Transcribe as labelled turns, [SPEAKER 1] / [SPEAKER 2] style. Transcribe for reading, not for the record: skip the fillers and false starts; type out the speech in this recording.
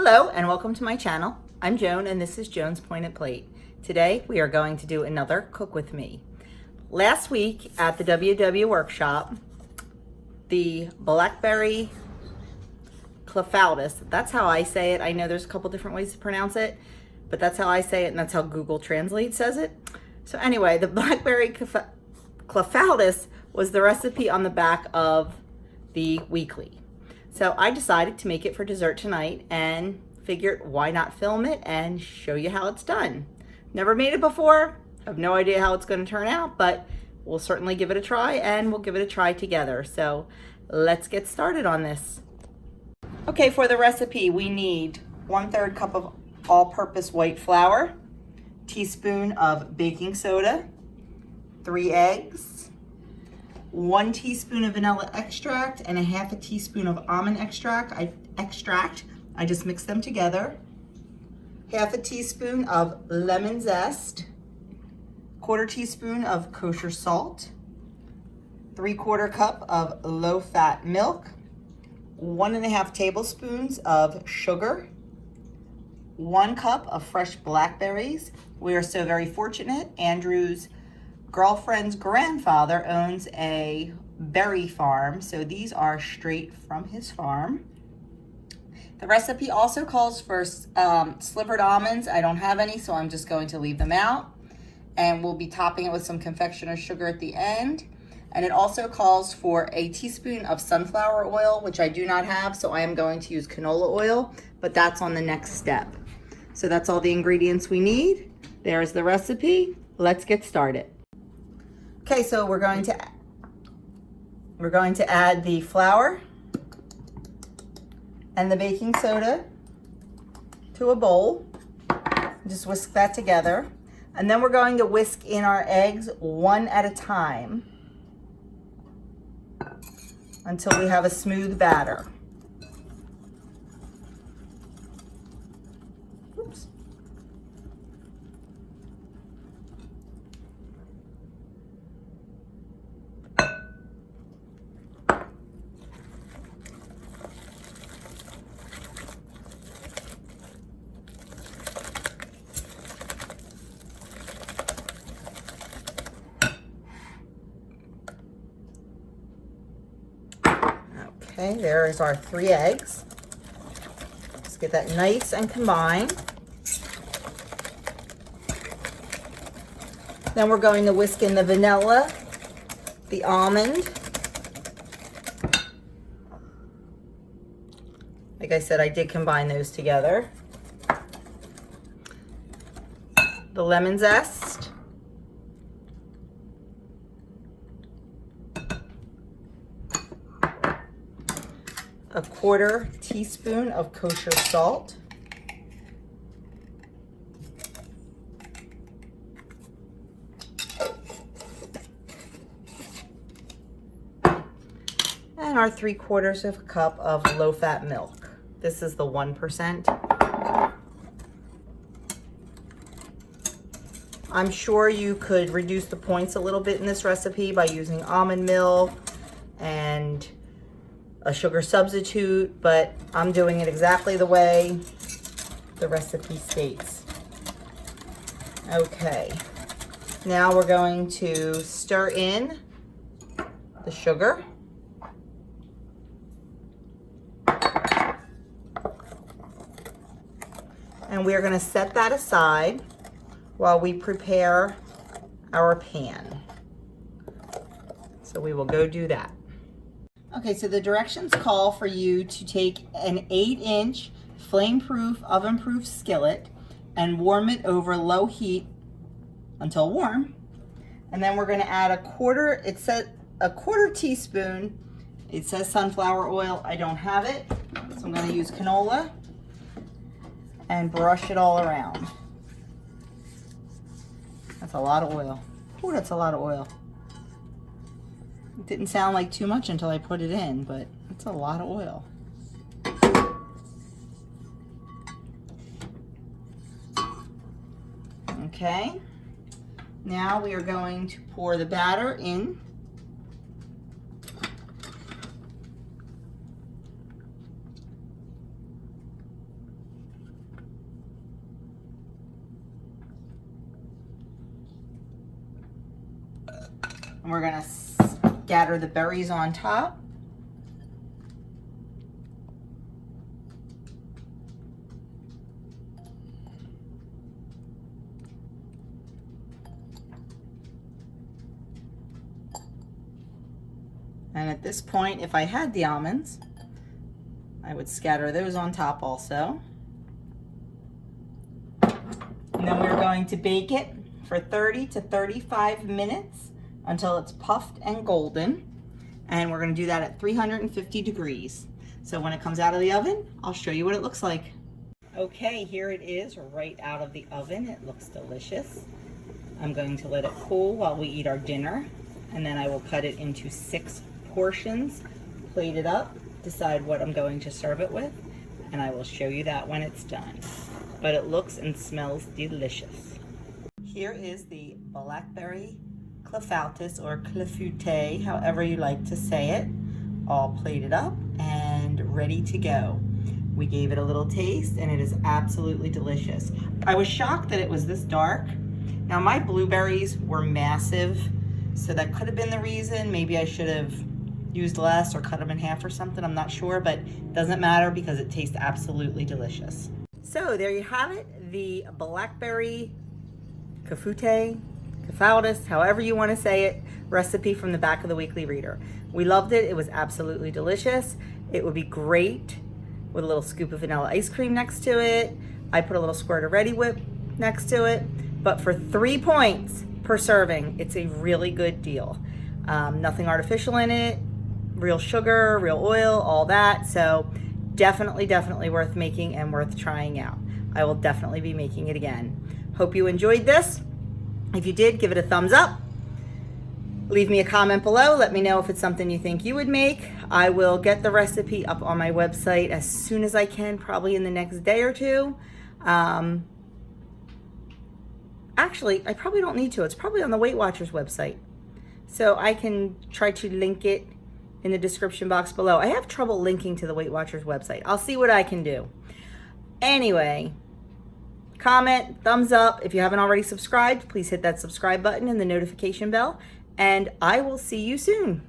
[SPEAKER 1] Hello and welcome to my channel. I'm Joan and this is Joan's Pointed Plate. Today we are going to do another Cook With Me. Last week at the WW workshop, the Blackberry Clafloutis, that's how I say it. I know there's a couple different ways to pronounce it, but that's how I say it and that's how Google Translate says it. So anyway, the Blackberry Clafloutis was the recipe on the back of the weekly. So I decided to make it for dessert tonight and figured why not film it and show you how it's done. Never made it before, have no idea how it's going to turn out, but we'll certainly give it a try and we'll give it a try together. So let's get started on this. Okay, for the recipe we need 1/3 cup of all-purpose white flour, teaspoon of baking soda, 3 eggs, 1 teaspoon of vanilla extract and a 1/2 teaspoon of almond extract. I just mixed them together. 1/2 teaspoon of lemon zest, 1/4 teaspoon of kosher salt, 3/4 cup of low-fat milk, 1.5 tablespoons of sugar, 1 cup of fresh blackberries. We are so very fortunate. Andrew's girlfriend's grandfather owns a berry farm, so these are straight from his farm. The recipe also calls for slivered almonds. I don't have any, so I'm just going to leave them out. And we'll be topping it with some confectioner's sugar at the end. And it also calls for a teaspoon of sunflower oil, which I do not have, so I am going to use canola oil, but that's on the next step. So that's all the ingredients we need. There's the recipe. Let's get started. Okay, so we're going to add the flour and the baking soda to a bowl. Just whisk that together. And then we're going to whisk in our eggs one at a time until we have a smooth batter. Oops. Okay, there is our 3 eggs. Let's get that nice and combined. Then we're going to whisk in the vanilla, the almond. Like I said, I did combine those together. The lemon zest. A 1/4 teaspoon of kosher salt, and our 3/4 of a cup of low-fat milk. This is the 1%. I'm sure you could reduce the points a little bit in this recipe by using almond milk and a sugar substitute, but I'm doing it exactly the way the recipe states. Okay, now we're going to stir in the sugar. And we're going to set that aside while we prepare our pan. So we will go do that. Okay, so the directions call for you to take an 8-inch flame-proof, oven-proof skillet and warm it over low heat until warm. And then we're going to add it says a 1/4 teaspoon. It says sunflower oil. I don't have it, so I'm going to use canola and brush it all around. That's a lot of oil. Ooh, that's a lot of oil. It didn't sound like too much until I put it in, but it's a lot of oil. Okay, now we are going to pour the batter in. And we're gonna scatter the berries on top. And at this point, if I had the almonds, I would scatter those on top also. And then we're going to bake it for 30 to 35 minutes until it's puffed and golden. And we're going to do that at 350 degrees. So when it comes out of the oven, I'll show you what it looks like. Okay, here it is right out of the oven. It looks delicious. I'm going to let it cool while we eat our dinner. And then I will cut it into 6 portions, plate it up, decide what I'm going to serve it with, and I will show you that when it's done. But it looks and smells delicious. Here is the Blackberry Clafloutis, or Clafoutis, however you like to say it, all plated up and ready to go. We gave it a little taste and it is absolutely delicious. I was shocked that it was this dark. Now my blueberries were massive, so that could have been the reason. Maybe I should have used less or cut them in half or something, I'm not sure, but it doesn't matter because it tastes absolutely delicious. So there you have it, the Blackberry Clafloutis, however you want to say it, recipe from the back of the Weekly Reader. We loved it. It was absolutely delicious. It would be great with a little scoop of vanilla ice cream next to it. I put a little squirt of Ready Whip next to it, but for 3 points per serving, it's a really good deal. Nothing artificial in it, real sugar, real oil, all that. So definitely worth making and worth trying out. I will definitely be making it again. Hope you enjoyed this. If you did, give it a thumbs up. Leave me a comment below. Let me know if it's something you think you would make. I will get the recipe up on my website as soon as I can, probably in the next day or two. Actually, I probably don't need to. It's probably on the Weight Watchers website. So I can try to link it in the description box below. I have trouble linking to the Weight Watchers website. I'll see what I can do. Anyway, comment, thumbs up. If you haven't already subscribed, please hit that subscribe button and the notification bell. And I will see you soon.